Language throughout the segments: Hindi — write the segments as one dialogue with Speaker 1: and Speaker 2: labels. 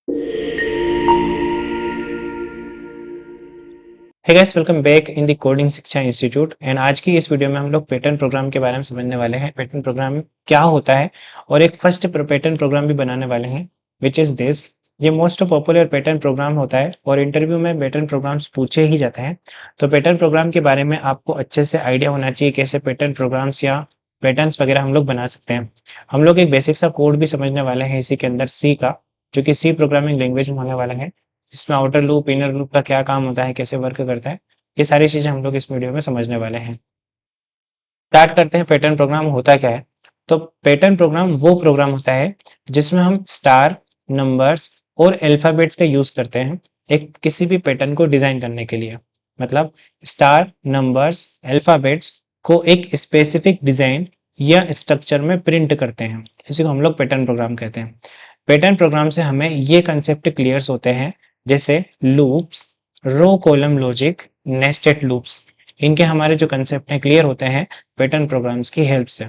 Speaker 1: Hey guys, welcome back in the coding Shiksha institute. And आज की इस वीडियो में हम लोग पैटर्न प्रोग्राम के बारे में समझने वाले हैं। पैटर्न प्रोग्राम क्या होता है और एक फर्स्ट पैटर्न प्रोग्राम भी बनाने वाले हैं, विच इज दिस। ये मोस्ट पॉपुलर पैटर्न प्रोग्राम होता है और इंटरव्यू में पैटर्न प्रोग्राम्स पूछे ही जाते हैं। तो पैटर्न प्रोग्राम के बारे में आपको अच्छे से आइडिया होना चाहिए कैसे पैटर्न प्रोग्राम्स या पैटर्न्स वगैरह हम लोग बना सकते हैं। हम लोग एक बेसिक सा कोड भी समझने वाले हैं इसी के अंदर, सी का, जो कि सी प्रोग्रामिंग लैंग्वेज में होने वाला है, जिसमें आउटर लूप इनर लूप का क्या काम होता है, कैसे वर्क करता है, ये सारी चीजें हम लोग इस वीडियो में समझने वाले हैं। स्टार्ट करते हैं। पैटर्न प्रोग्राम होता क्या है? तो पैटर्न प्रोग्राम वो प्रोग्राम होता है जिसमें हम स्टार, नंबर्स और अल्फाबेट्स का यूज करते हैं एक किसी भी पैटर्न को डिजाइन करने के लिए। मतलब स्टार, नंबर्स, अल्फाबेट्स को एक स्पेसिफिक डिजाइन या स्ट्रक्चर में प्रिंट करते हैं, इसी को हम लोग पैटर्न प्रोग्राम कहते हैं। पैटर्न प्रोग्राम से हमें ये कंसेप्ट क्लियर होते हैं, जैसे loops, row column logic, nested loops. इनके हमारे जो कंसेप्ट हैं क्लियर होते हैं पैटर्न प्रोग्राम्स की हेल्प से।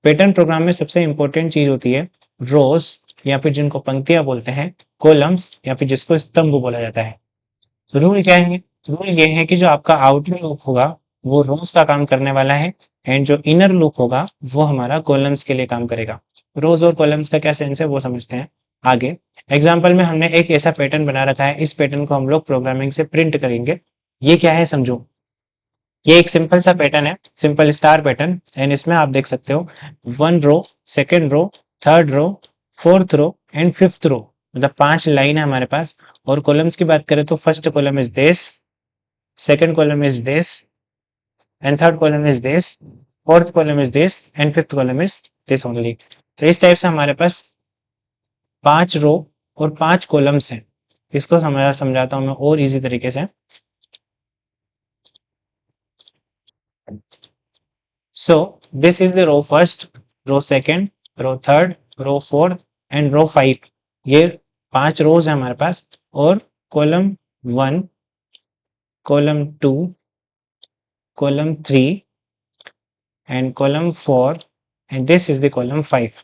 Speaker 1: पैटर्न प्रोग्राम में सबसे इंपॉर्टेंट चीज होती है रोज, या फिर जिनको पंक्तियां बोलते हैं, कॉलम्स, या फिर जिसको स्तंभ बोला जाता है। रूल क्या है? रूल ये है कि जो आपका आउटर लूप होगा वो रोज का काम करने वाला है, एंड जो इनर लूप होगा वो हमारा कॉलम्स के लिए काम करेगा। रोज और कॉलम्स का क्या सेंस है वो समझते हैं आगे। एग्जाम्पल में हमने एक ऐसा पैटर्न बना रखा है, इस पैटर्न को हम लोग प्रोग्रामिंग से प्रिंट करेंगे। ये क्या है समझो। ये एक सिंपल सा पैटर्न है, सिंपल स्टार पैटर्न, एंड इसमें आप देख सकते हो 1 row, second row, third row, fourth row and fifth row, मतलब 5 लाइन है हमारे पास। और कॉलम्स की बात करें तो first column is this, second column is this, and third column is this, fourth column is this, and fifth column is this only. तो इस टाइप से हमारे पास 5 रो और 5 कॉलम्स हैं। इसको समझाता हूं मैं और इजी तरीके से। So this is the row first, row second, row third, row fourth and row 5। ये 5 रोज है हमारे पास। और column 1, column 2, column 3 and column 4 and this is the column 5।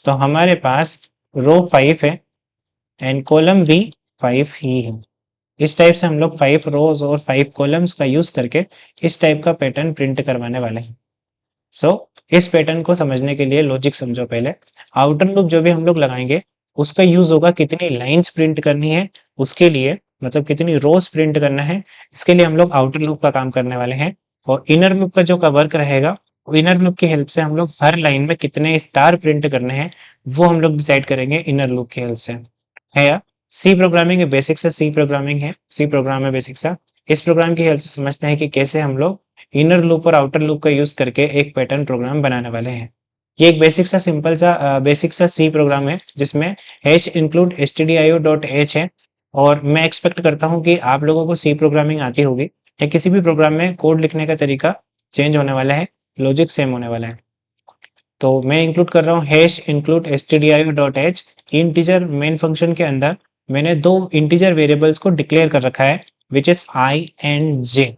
Speaker 1: तो हमारे पास रो 5 है एंड कॉलम भी 5 ही है। इस टाइप से हम लोग 5 रोज और 5 कॉलम्स का यूज करके इस टाइप का पैटर्न प्रिंट करवाने वाले हैं। इस पैटर्न को समझने के लिए लॉजिक समझो पहले। आउटर लूप जो भी हम लोग लगाएंगे उसका यूज होगा कितनी लाइंस प्रिंट करनी है उसके लिए, मतलब कितनी रोज प्रिंट करना है, इसके लिए हम लोग आउटर लूप का काम करने वाले हैं। और इनर लूप का जो का वर्क रहेगा, इनर लूप की हेल्प से हम लोग हर लाइन में कितने स्टार प्रिंट करने हैं वो हम लोग डिसाइड करेंगे इनर लूप की हेल्प से। है यार, सी प्रोग्रामिंग बेसिक सा, सी प्रोग्रामिंग है, सी प्रोग्राम है बेसिक सा। इस प्रोग्राम की हेल्प से समझते हैं कि कैसे हम लोग इनर लूप और आउटर लूप का यूज करके एक पैटर्न प्रोग्राम बनाने वाले हैं। ये एक बेसिक सा सिंपल सा बेसिक सा सी प्रोग्राम है जिसमें हैश इंक्लूड stdio.h है। और मैं एक्सपेक्ट करता हूं कि आप लोगों को सी प्रोग्रामिंग आती होगी, या किसी भी प्रोग्राम में कोड लिखने का तरीका चेंज होने वाला है, लॉजिक सेम होने वाला है। तो मैं इंक्लूड कर रहा हूँ hash include stdio.h। Integer main function के अंदर मैंने 2 इंटीजर वेरिएबल्स को डिक्लेयर कर रखा है, विच इज आई एंड जे।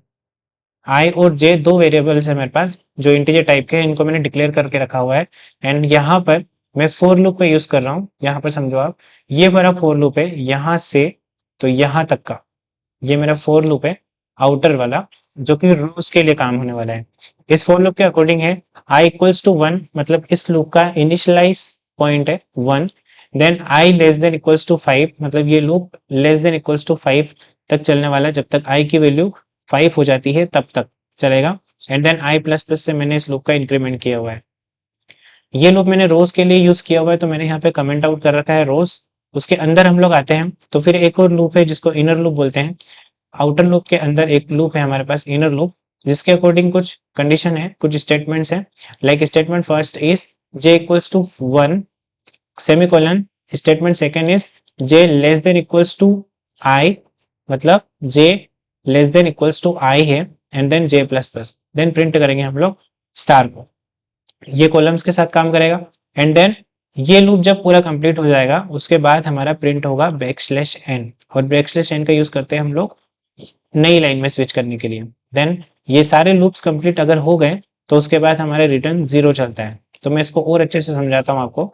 Speaker 1: आई और जे 2 वेरिएबल्स है मेरे पास जो इंटीजर टाइप के हैं, इनको मैंने डिक्लेयर करके रखा हुआ है। एंड यहाँ पर मैं फोर लूप का यूज कर रहा हूँ। यहाँ पर समझो आप, ये मेरा फोर लूप है यहाँ से तो यहाँ तक का, ये मेरा फोर लूप है आउटर वाला, जो कि रोज के लिए काम होने वाला है। इस फोर लूप के अकॉर्डिंग है आई इक्वल्स टू 1, मतलब इस लूप का इनिशियलाइज पॉइंट है 1। Then I less than equals to 5, मतलब ये loop less than equals to 5 तक चलने वाला है, जब तक आई की वैल्यू 5 हो जाती है तब तक चलेगा। And then I plus plus से मैंने इस लूप का इंक्रीमेंट किया हुआ है। ये लूप मैंने रोज के लिए यूज किया हुआ है, तो मैंने यहाँ पे कमेंट आउट कर रखा है रोज। उसके अंदर हम लोग आते हैं तो फिर एक और लूप है जिसको इनर लूप बोलते हैं। आउटर लूप के अंदर एक लूप है हमारे पास इनर लूप, जिसके अकॉर्डिंग कुछ कंडीशन है, कुछ स्टेटमेंट्स हैं। Like statement first is j equals to 1 semicolon. Statement second is j less than equals to i, मतलब j less than equals to i है, and then j plus plus, then print करेंगे हम लोग स्टार को। ये कॉलम्स के साथ काम करेगा। एंड देन ये लूप जब पूरा कंप्लीट हो जाएगा उसके बाद हमारा प्रिंट होगा बैकस्लैश n, और बैकस्लैश n का यूज करते हैं हम लोग नई लाइन में स्विच करने के लिए। देन ये सारे लूप्स कंप्लीट अगर हो गए तो उसके बाद हमारे रिटर्न 0 चलता है। तो मैं इसको और अच्छे से समझाता हूँ आपको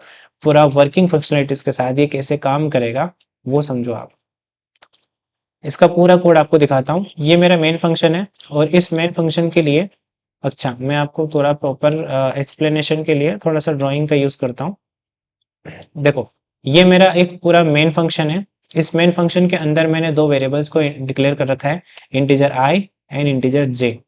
Speaker 1: पूरा वर्किंग फंक्शनलिटीज के साथ ये कैसे काम करेगा, वो समझो आप। इसका पूरा कोड आपको दिखाता हूँ। ये मेरा मेन फंक्शन है और इस मेन फंक्शन के लिए, अच्छा मैं आपको थोड़ा प्रॉपर एक्सप्लेनेशन के लिए थोड़ा सा ड्राइंग का यूज करता हूँ। देखो, ये मेरा एक पूरा मेन फंक्शन है। इस मेन फंक्शन के अंदर मैंने दो वेरिएबल्स को डिक्लेयर कर रखा है, इंटीजर आई एंड इंटीजर जे।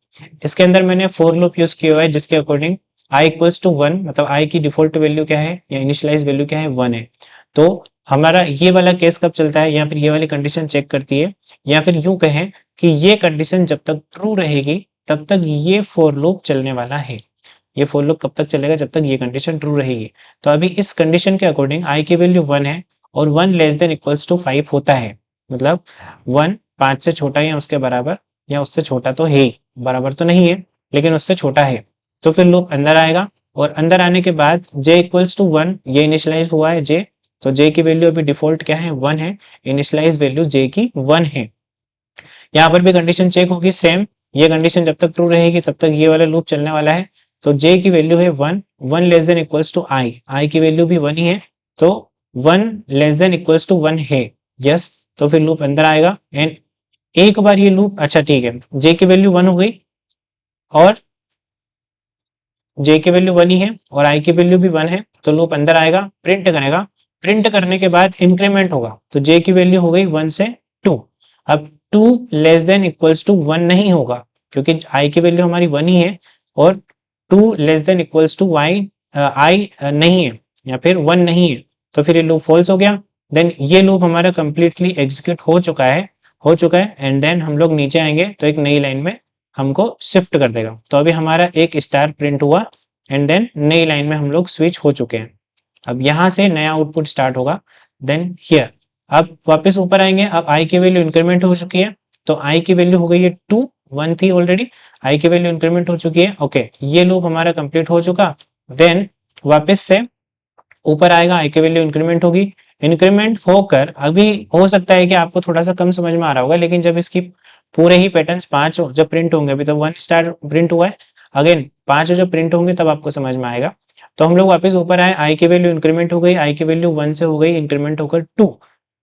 Speaker 1: इसके अंदर मैंने फॉर लूप यूज किया हुआ है जिसके according I equals to one, मतलब आई की डिफॉल्ट वैल्यू क्या है या इनिशियलाइज वैल्यू क्या है, वन है। तो हमारा ये वाला केस कब चलता है, या फिर ये वाली कंडीशन चेक करती है, या फिर यूं कहें कि ये कंडीशन जब तक ट्रू रहेगी तब तक ये फॉर लूप चलने वाला है। ये फॉर लूप कब तक चलेगा, जब तक ये कंडीशन ट्रू रहेगी। तो अभी इस कंडीशन के अकॉर्डिंग आई की वैल्यू वन है और one less than equals to five होता है, मतलब वन पांच से छोटा या उसके बराबर, या उससे छोटा तो है ही, बराबर तो नहीं है लेकिन उससे छोटा है। तो फिर लूप अंदर आएगा और अंदर आने के बाद j इक्वल्स टू वन, ये इनिशियलाइज हुआ है j, तो j की वैल्यू अभी डिफॉल्ट क्या है, वन है। इनिशियलाइज वैल्यू j की वन है। यहाँ पर भी कंडीशन चेक होगी सेम, ये कंडीशन जब तक ट्रू रहेगी तब तक ये वाला लूप चलने वाला है। तो j की वैल्यू है one, one less than equals to आई की वैल्यू भी वन ही है, तो one less than equals to one है, यस। तो फिर लूप अंदर आएगा एंड एक बार ये लूप, अच्छा ठीक है, j की वैल्यू वन हो गई और j की वैल्यू वन ही है और i की वैल्यू भी वन है, तो लूप अंदर आएगा, प्रिंट करेगा। प्रिंट करने के बाद इंक्रीमेंट होगा, तो j की वैल्यू हो गई वन से टू। अब two less than equals to one नहीं होगा क्योंकि i की वैल्यू हमारी वन ही है और two less than equals to y i नहीं है या फिर वन नहीं है, तो फिर ये लूप फॉल्स हो गया। देन ये लूप हमारा कंप्लीटली एग्जीक्यूट हो चुका है एंड देन हम लोग नीचे आएंगे तो एक नई लाइन में हमको शिफ्ट कर देगा। तो अभी हमारा एक स्टार प्रिंट हुआ एंड देन नई लाइन में हम लोग स्विच हो चुके हैं। अब यहां से नया आउटपुट स्टार्ट होगा। देन हियर अब वापस ऊपर आएंगे, अब आई की वैल्यू इंक्रीमेंट हो चुकी है, तो आई की वैल्यू हो गई है टू, वन थी ऑलरेडी, आई की वैल्यू इंक्रीमेंट हो चुकी है। ओके, ये लूप हमारा कंप्लीट हो चुका। देन वापस से ऊपर आएगा, आई की वैल्यू इंक्रीमेंट होगी, इंक्रीमेंट होकर अभी हो सकता है कि आपको थोड़ा सा कम समझ में आ रहा होगा, लेकिन जब इसकी पूरे ही पैटर्न्स पांच जब प्रिंट होंगे, अभी तो वन स्टार प्रिंट हुआ है, अगेन पांच जब प्रिंट होंगे तब आपको समझ में आएगा। तो हम लोग वापस ऊपर आए, आई की वैल्यू इंक्रीमेंट हो गई, आई की वैल्यू वन से हो गई इंक्रीमेंट होकर two,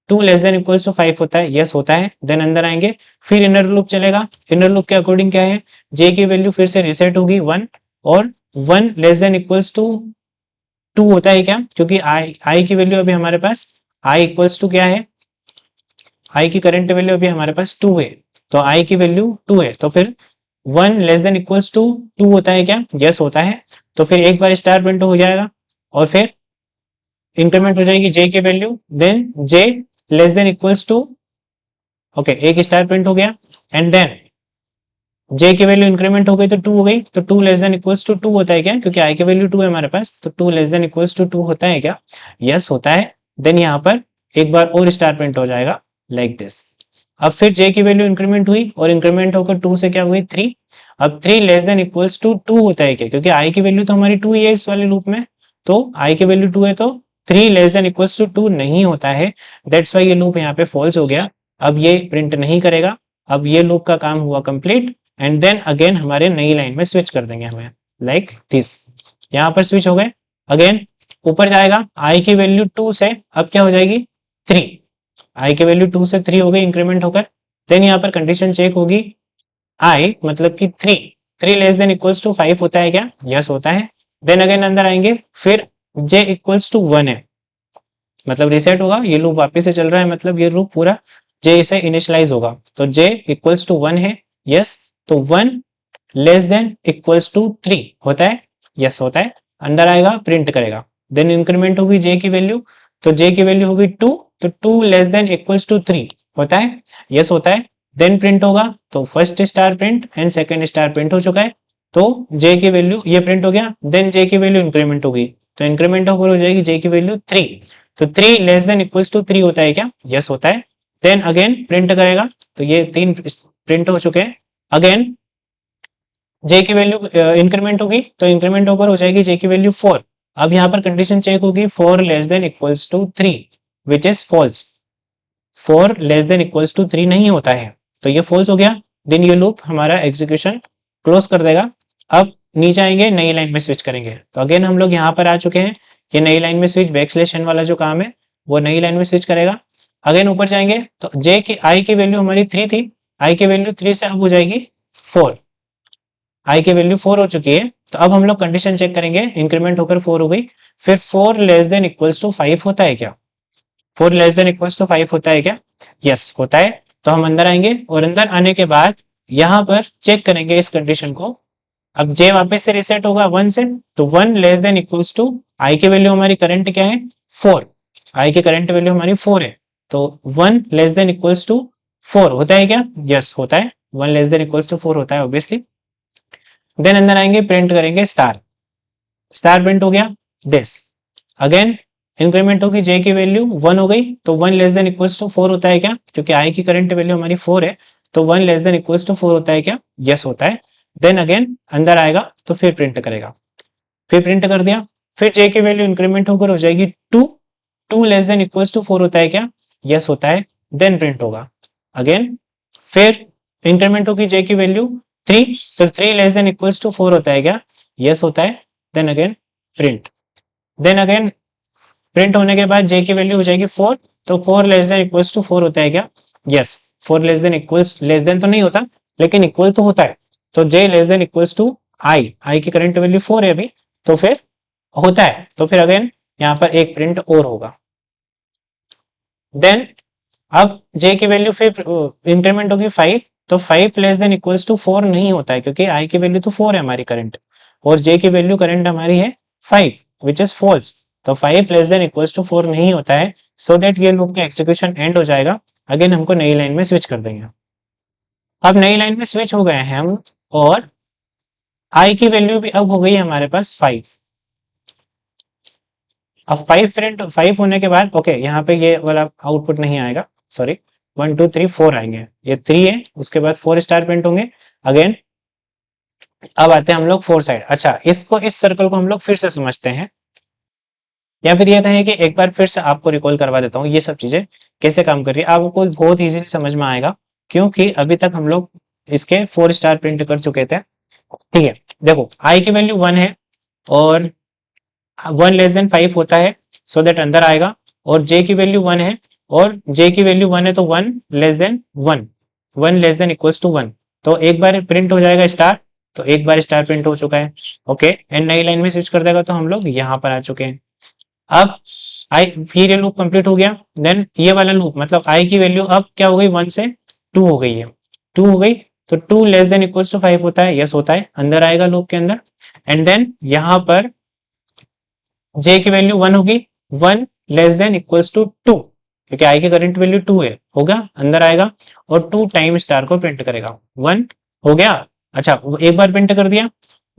Speaker 1: two less than equals to five होता है, यस होता है। देन अंदर आएंगे, फिर इनर लूप चलेगा, इनर लूप के अकॉर्डिंग क्या है, जे की वैल्यू फिर से रिसेट होगी वन, और one less than equals to two होता है क्या, क्योंकि आई की वैल्यू अभी हमारे पास आई इक्वल्स टू क्या है, आई की करंट वैल्यू अभी हमारे पास टू है, तो आई की वैल्यू टू है, तो फिर one less than equals to two होता है क्या, यस होता है। तो फिर एक बार स्टार प्रिंट हो जाएगा और फिर इंक्रीमेंट हो जाएगी जे की value, then J less than equals to, okay एक स्टार प्रिंट हो गया एंड देन जे की वैल्यू इंक्रीमेंट हो गई तो टू हो गई, तो two less than equals to two होता है क्या, क्योंकि आई की वैल्यू टू है हमारे पास, तो two less than equals to two होता है क्या, यस होता है। देन यहाँ पर एक बार और स्टार प्रिंट हो जाएगा लाइक दिस। अब फिर जे की वैल्यू इंक्रीमेंट हुई और इंक्रीमेंट होकर टू से क्या हुई थ्री, अब three less than equals to two होता है क्या, क्योंकि आई की वैल्यू तो हमारी टू ही है इस वाले लूप में, तो आई की वैल्यू टू है तो three less than equals to two नहीं होता है, दैट्स वाई ये लूप यहाँ पे फॉल्स हो गया। अब ये प्रिंट नहीं करेगा, अब ये लूप का काम हुआ कंप्लीट एंड देन अगेन हमारे नई लाइन में स्विच कर देंगे हमें लाइक दिस। यहाँ पर स्विच हो गए, अगेन ऊपर जाएगा, आई की वैल्यू टू से अब क्या हो जाएगी थ्री, आई की वैल्यू टू से थ्री हो गई इंक्रीमेंट होकर। देन यहाँ पर कंडीशन चेक होगी, आई मतलब कि three, three less than equals to five होता है क्या, यस होता है। देन अगेन अंदर आएंगे, फिर जे इक्वल्स टू वन है, मतलब रिसेट होगा, ये लूप वापस से चल रहा है, मतलब ये लूप पूरा जे से इनिशियलाइज होगा, तो जे इक्वल्स टू वन है, यस। तो one less than equals to three होता है, यस होता है। अंदर आएगा प्रिंट करेगा, देन इंक्रीमेंट होगी जे की वैल्यू, तो जे की वैल्यू होगी टू, तो two less than equals to three होता है, यस होता है। देन प्रिंट होगा, तो first star print and second star print हो चुका है, तो जे की वैल्यू ये प्रिंट हो गया, देन जे की वैल्यू इंक्रीमेंट होगी, तो इंक्रीमेंट होकर हो जाएगी जे की वैल्यू थ्री, तो three less than equals to three होता है क्या, यस होता है। देन अगेन प्रिंट करेगा, तो ये तीन प्रिंट हो चुके हैं। अगेन जे की वैल्यू इंक्रीमेंट होगी, तो इंक्रीमेंट होकर हो जाएगी जे की वैल्यू फोर। अब यहाँ पर कंडीशन चेक होगी, four less than equals to three which is false, four less than equals to three नहीं होता है, तो ये फॉल्स हो गया। देन ये लूप हमारा एग्जीक्यूशन क्लोज कर देगा। अब नीचे आएंगे, नई लाइन में स्विच करेंगे, तो अगेन हम लोग यहाँ पर आ चुके हैं, ये नई लाइन में स्विच बैक स्लैश एन वाला जो काम है वो नई लाइन में स्विच करेगा। अगेन ऊपर जाएंगे तो जे की आई की वैल्यू हमारी 3 थी, आई की वैल्यू 3 से अब हो जाएगी 4, आई की वैल्यू 4 हो चुकी है। तो अब हम लोग कंडीशन चेक करेंगे, इंक्रीमेंट होकर 4 हो गई, फिर 4 लेस देन इक्वल्स टू 5 होता है क्या? 4 लेस देन इक्वल्स टू 5 होता है क्या? यस होता है। तो हम अंदर आएंगे और अंदर आने के बाद यहां पर चेक करेंगे इस कंडीशन को। अब जे वापस से रिसेट होगा 1 से, तो 1 लेस देन इक्वल्स टू आई की वैल्यू हमारी करंट क्या है 4, आई की करंट वैल्यू हमारी 4 है, तो 1 लेस देन इक्वल्स टू 4 होता है क्या? यस होता है, 1 लेस देन इक्वल्स टू 4 होता है ऑब्वियसली। देन अंदर आएंगे, प्रिंट करेंगे स्टार, स्टार प्रिंट हो गया दिस। अगेन इंक्रीमेंट होगी, जे की वैल्यू 1 हो गई, तो 1 लेस देन इक्वल्स टू 4 होता है क्या? क्योंकि आई की करंट वैल्यू हमारी 4 है, तो 1 लेस देन इक्वल्स टू 4 होता है क्या? यस होता है। देन अगेन अंदर आएगा तो फिर प्रिंट करेगा, फिर प्रिंट कर दिया, फिर जे की वैल्यू इंक्रीमेंट होकर हो जाएगी 2, 2 लेस देन इक्वल्स टू 4 होता है क्या? यस होता है। देन प्रिंट होगा अगेन, फिर इंक्रीमेंट होगी जे की वैल्यू 3, तो 3 लेस देन इक्वल्स टू 4 होता है क्या? यस होता है। Then again print, then again print होने के बाद जे की वैल्यू हो जाएगी 4, तो 4 लेस देन इक्वल्स टू 4 होता है क्या? Yes, 4 less than equals, less than तो नहीं होता लेकिन इक्वल तो होता है, तो जे लेस देन इक्वल्स टू आई, आई की करंट वैल्यू 4 है अभी, तो फिर होता है, तो फिर अगेन यहाँ पर एक प्रिंट और होगा। देन अब जे की वैल्यू फिर इंक्रीमेंट होगी 5, तो 5 लेस देन इक्वल्स टू 4 नहीं होता है क्योंकि आई की वैल्यू तो 4 है हमारी करंट, और जे की वैल्यू करंट हमारी है 5 विच इज फॉल्स, तो 5 लेस देन इक्वल्स टू 4 नहीं होता है, सो दैट ये लूप का एक्सिक्यूशन एंड हो जाएगा। अगेन हमको नई लाइन में स्विच कर देंगे। अब नई लाइन में स्विच हो गए हैं हम, और आई की वैल्यू भी अब हो गई हमारे पास 5। अब 5 प्रिंट, 5 होने के बाद ओके यहाँ पे ये वाला आउटपुट नहीं आएगा, सॉरी 1 2 3 4 आएंगे, ये 3 है, उसके बाद 4 स्टार प्रिंट होंगे अगेन। अब आते हैं हम लोग 4 साइड। अच्छा, इसको, इस सर्कल को हम लोग फिर से समझते हैं, या फिर ये कहें कि एक बार फिर से आपको रिकॉल करवा देता हूँ ये सब चीजें कैसे काम कर रही है, आपको बहुत इजीली समझ में आएगा, क्योंकि अभी तक हम लोग इसके 4 स्टार प्रिंट कर चुके थे। ठीक है, देखो आई की वैल्यू 1 है और 1 लेस देन 5 होता है, सो दैट अंदर आएगा, और जे की वैल्यू 1 है और जे की वैल्यू 1 है, तो 1 less than 1, 1 less than equals to 1, तो एक बार प्रिंट हो जाएगा स्टार, तो एक बार स्टार प्रिंट हो चुका है। ओके, एंड नई लाइन में स्विच कर देगा तो हम लोग यहाँ पर आ चुके हैं। अब आई, फिर ये लूप कंप्लीट हो गया, देन ये वाला लूप मतलब आई की वैल्यू अब क्या हो गई 1 से 2 हो गई है, 2 हो गई, तो 2 लेस देन इक्वल्स टू 5 होता है, यस होता है, अंदर आएगा लूप के अंदर। एंड देन यहाँ पर जे की वैल्यू 1 होगी, 1 लेस देन इक्वल्स टू 2, क्योंकि आई की करंट वैल्यू 2 है, होगा, अंदर आएगा और 2 टाइम स्टार को प्रिंट करेगा, 1 हो गया। अच्छा, एक बार प्रिंट कर दिया,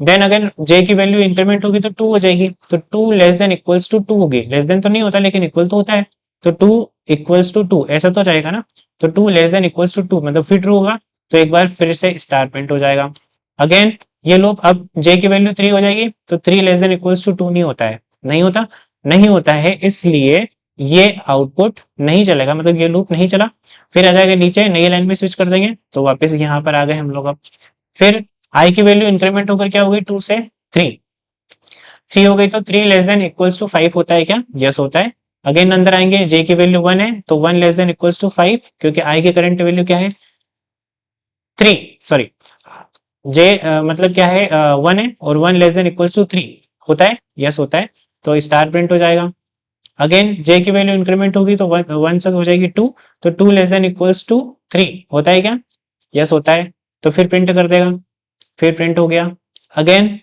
Speaker 1: देन अगेन जे की वैल्यू इंक्रीमेंट होगी तो 2 हो जाएगी, तो 2 लेस देन इक्वल्स टू 2 होगी, लेस देन तो नहीं होता लेकिन इक्वल तो होता है, तो 2 इक्वल्स टू 2 ऐसा तो जाएगा ना, तो 2 लेस देन इक्वल्स टू 2 मतलब फिर ट्रू होगा, तो एक बार फिर से स्टार प्रिंट हो जाएगा। अगेन ये लूप, अब जे की वैल्यू 3 हो जाएगी, तो 3 लेस देन इक्वल्स टू 2 नहीं होता है, नहीं होता, नहीं होता है, इसलिए ये आउटपुट नहीं चलेगा, मतलब ये लूप नहीं चला। फिर आ जाएगा नीचे, नई लाइन में स्विच कर देंगे तो वापस यहाँ पर आ गए हम लोग। अब फिर आई की वैल्यू इंक्रीमेंट होकर क्या हो गई 2 से 3, 3 हो गई, तो 3 लेस देन इक्वल्स टू 5 होता है क्या? यस होता है। अगेन अंदर आएंगे, जे की वैल्यू 1 है, तो 1 लेस देन इक्वल्स टू 5, क्योंकि आई की करंट वैल्यू क्या है 3, सॉरी जे मतलब क्या है 1 है, और 1 लेस देन इक्वल्स टू 3 होता है, यस होता है, तो स्टार प्रिंट हो जाएगा। अगेन जे की वैल्यू इंक्रीमेंट होगी तो 1 से हो जाएगी 2, तो 2 लेस देन इक्वल्स टू 3 होता है क्या? यस होता है, तो फिर प्रिंट कर देगा, फिर प्रिंट हो गया। अगेन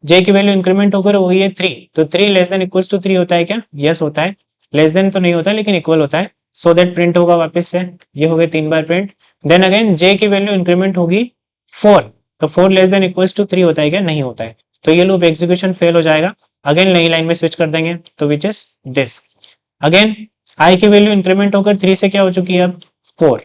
Speaker 1: जे की वैल्यू इंक्रीमेंट होकर वही है 3, तो 3 लेस देन इक्वल्स टू 3 होता है क्या? यस होता है, लेस देन तो नहीं होता लेकिन इक्वल होता है, सो दैट प्रिंट होगा वापस से, ये हो गए 3 बार प्रिंट। देन अगेन जे की वैल्यू इंक्रीमेंट होगी 4, तो 4 लेस देन इक्वल्स टू 3 होता है क्या? नहीं होता है, तो ये लूप एग्जीक्यूशन फेल हो जाएगा। अगेन नई लाइन में स्विच कर देंगे, तो which is this. Again I की वैल्यू इंक्रीमेंट होकर 3 से क्या हो चुकी है अब 4,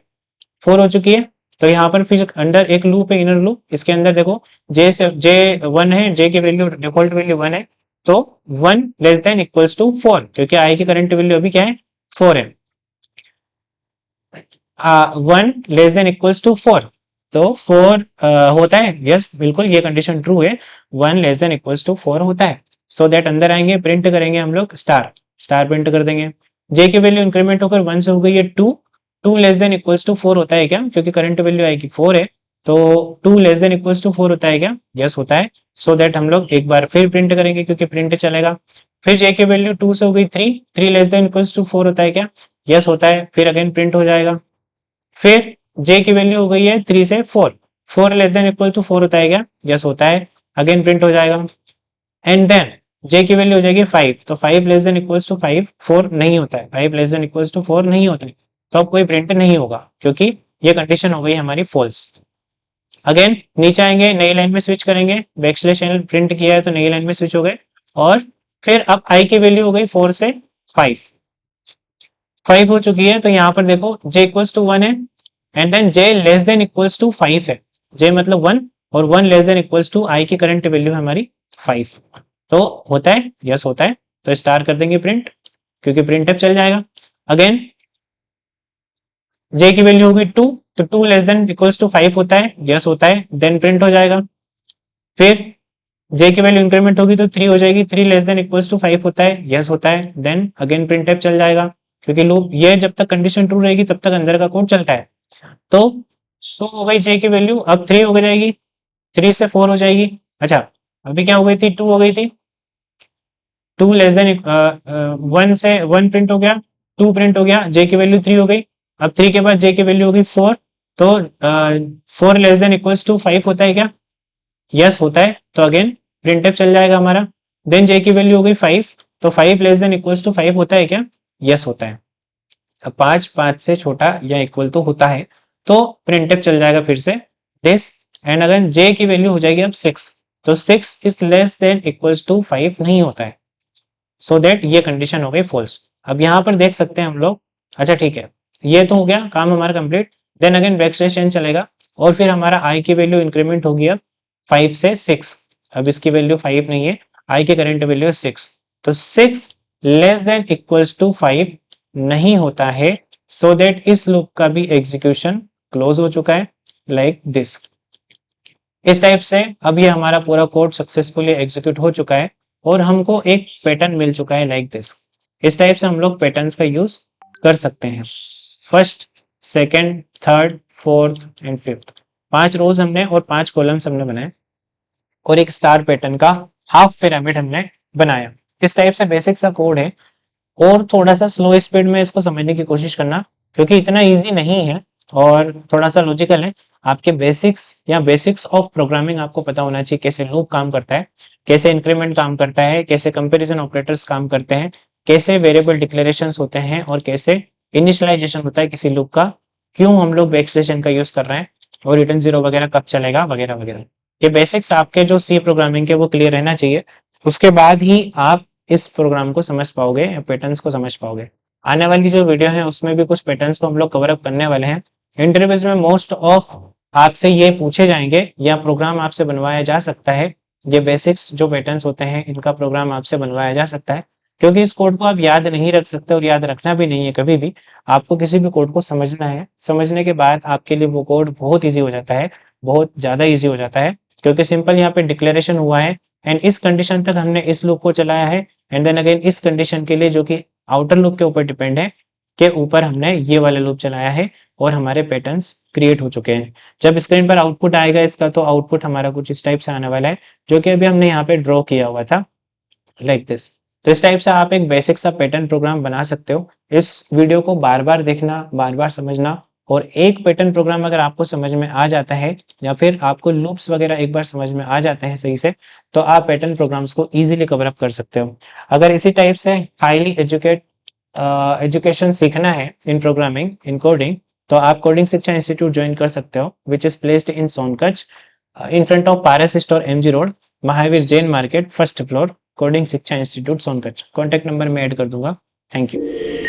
Speaker 1: 4 हो चुकी है, तो यहाँ पर फिर अंडर एक लूप है, इनर लूप, इसके अंदर देखो जे से जे 1 है, जे की वैल्यू डिफॉल्ट वैल्यू 1 है, तो 1 लेस देन इक्वल्स टू 4, क्योंकि आई की करंट वैल्यू अभी क्या है 4 है, 1 लेस देन इक्वल्स टू 4, तो 4 होता है, यस बिल्कुल ये कंडीशन ट्रू है, 1 लेस देन इक्वल्स टू 4 होता है, सो दैट अंदर आएंगे, प्रिंट करेंगे हम लोग स्टार, स्टार प्रिंट कर देंगे। जे की वैल्यू इंक्रीमेंट होकर 1 से हो गई है 2, 2 लेस देन इक्वल्स टू 4 होता है क्या? क्योंकि करंट वैल्यू आएगी 4 है, तो 2 लेस देन इक्वल्स टू 4 होता है क्या? यस होता है। सो दैट हम लोग एक बार फिर प्रिंट करेंगे क्योंकि प्रिंट चलेगा। फिर जे की वैल्यू 2 से हो गई 3, 3 लेस देन इक्वल्स टू 4 होता है क्या? यस होता है। फिर अगेन प्रिंट हो जाएगा। फिर जे की वैल्यू हो गई है 3 से 4, 4 लेस देन इक्वल टू 4 होता है क्या? यस होता है। अगेन प्रिंट हो जाएगा। एंड देन जे की वैल्यू हो जाएगी 5, तो 5 लेस देन इक्वल्स टू 5, 4 नहीं होता है, 5 लेस देन इक्वल्स टू 4 नहीं होता है, तो अब कोई प्रिंट नहीं होगा क्योंकि ये कंडीशन हो गई हमारी फॉल्स। अगेन नीचे आएंगे, नई लाइन में स्विच करेंगे, बैकस्लैश एन प्रिंट किया है तो नई लाइन में स्विच हो गए, और फिर अब आई की वैल्यू हो गई 4 से 5, 5 हो चुकी है, तो यहाँ पर देखो जे इक्वल्स टू 1 है, and then J less than equals to 5 है, जे मतलब 1, और 1 लेस देन इक्वल्स टू आई की करंट वैल्यू है हमारी 5, तो होता है, यस होता है, तो स्टार कर देंगे प्रिंट क्योंकि प्रिंट चल जाएगा। अगेन जे की वैल्यू होगी 2, तो 2 लेस देन इक्वल्स टू 5 होता है, यस होता है, देन प्रिंट हो जाएगा। फिर जे की वैल्यू इंक्रीमेंट होगी तो 3 हो जाएगी, 3 लेस देन इक्वल्स टू 5 होता है, यस होता है, देन अगेन प्रिंट चल जाएगा क्योंकि लूप ये जब तक कंडीशन ट्रू रहेगी तब तक अंदर का कोड चलता है। तो 2 हो गई जे की वैल्यू, अब 3 हो जाएगी, 3 से 4 हो जाएगी। अच्छा, अभी क्या हो गई थी? 2 हो गई थी, 2 लेस देन 1 से 1 प्रिंट हो गया, 2 प्रिंट हो गया, जे की वैल्यू 3 हो गई। अब 3 के बाद जे की वैल्यू होगी 4, तो 4 लेस देन इक्वल्स टू 5 होता है क्या? यस होता है, तो अगेन प्रिंटफ चल जाएगा हमारा। देन जे की वैल्यू हो गई 5, तो 5 लेस देन इक्वल्स टू 5 होता है क्या? यस होता है। अब 5 5 से छोटा या इक्वल तो होता है, तो प्रिंटफ चल जाएगा फिर से दिस, एंड अगर जे की वैल्यू हो जाएगी अब 6, तो 6 is less than equals to 5 नहीं होता है, सो दैट ये कंडीशन हो गई फॉल्स। अब यहाँ पर देख सकते हैं हम लोग, अच्छा ठीक है, ये तो हो गया काम हमारा complete. Then again backslash N चलेगा, और फिर हमारा आई की वैल्यू इंक्रीमेंट होगी अब 5 से 6, अब इसकी वैल्यू 5 नहीं है, आई की करंट वैल्यू है 6, तो 6 लेस देन इक्वल्स टू 5 नहीं होता है, सो दैट इस लूप का भी एग्जीक्यूशन क्लोज हो चुका है, लाइक दिस। इस टाइप से अब ये हमारा पूरा कोड सक्सेसफुली एग्जीक्यूट हो चुका है, और हमको एक पैटर्न मिल चुका है लाइक दिस। इस टाइप से हम लोग पैटर्न्स का यूज कर सकते हैं। First, second, third, fourth and fifth, 5 रोज हमने और 5 कॉलम्स हमने बनाए, और एक स्टार पैटर्न का हाफ पिरामिड हमने बनाया। इस टाइप से बेसिक सा कोड है, और थोड़ा सा स्लो स्पीड में इसको समझने की कोशिश करना क्योंकि इतना इजी नहीं है, और थोड़ा सा लॉजिकल है। आपके बेसिक्स या बेसिक्स ऑफ प्रोग्रामिंग आपको पता होना चाहिए, कैसे लूप काम करता है, कैसे इंक्रीमेंट काम करता है, कैसे कंपैरिजन ऑपरेटर्स काम करते हैं, कैसे वेरिएबल डिक्लेरेशंस होते हैं, और कैसे इनिशियलाइजेशन होता है किसी लूप का, क्यों हम लोग बैकस्लैश का यूज कर रहे हैं, और रिटर्न जीरो वगैरह कब चलेगा, वगैरह वगैरह। ये बेसिक्स आपके जो सी प्रोग्रामिंग के वो क्लियर रहना चाहिए, उसके बाद ही आप इस प्रोग्राम को समझ पाओगे या पैटर्न्स को समझ पाओगे। आने वाली जो वीडियो है उसमें भी कुछ पैटर्न्स को हम लोग कवर अप करने वाले हैं। इंटरव्यूज में मोस्ट ऑफ आपसे ये पूछे जाएंगे या प्रोग्राम आपसे बनवाया जा सकता है, ये बेसिक्स जो पैटर्न्स होते हैं इनका प्रोग्राम आपसे बनवाया जा सकता है, क्योंकि इस कोड को आप याद नहीं रख सकते और याद रखना भी नहीं है कभी भी। आपको किसी भी कोड को समझना है, समझने के बाद आपके लिए वो कोड बहुत ईजी हो जाता है, बहुत ज़्यादा ईजी हो जाता है, क्योंकि सिंपल यहाँ पे डिक्लेरेशन हुआ है, एंड इस कंडीशन तक हमने इस लूप को चलाया है, एंड देन अगेन इस कंडीशन के लिए जो कि आउटर लूप के ऊपर डिपेंड है, के ऊपर हमने ये वाला लूप चलाया है, और हमारे पैटर्न्स क्रिएट हो चुके हैं। जब स्क्रीन पर आउटपुट आएगा इसका, तो आउटपुट हमारा कुछ इस टाइप से आने वाला है, जो कि अभी हमने यहाँ पे ड्रॉ किया हुआ था लाइक दिस। तो इस टाइप से आप एक बेसिक सा पैटर्न प्रोग्राम बना सकते हो। इस वीडियो को बार बार देखना, बार बार समझना, और एक पैटर्न प्रोग्राम अगर आपको समझ में आ जाता है, या फिर आपको लूप्स वगैरह एक बार समझ में आ जाते हैं सही से, तो आप पैटर्न प्रोग्राम्स को इजीली कवर अप कर सकते हो। अगर इसी टाइप से हाईली एजुकेशन सीखना है इन प्रोग्रामिंग, इन कोडिंग, तो आप कोडिंग शिक्षा इंस्टीट्यूट ज्वाइन कर सकते हो, which is placed in Sonkatch, in front of Paras store, MG road, Mahavir Jain market, first floor, coding Shiksha institute Sonkatch. Contact number मैं ऐड कर दूंगा। Thank you.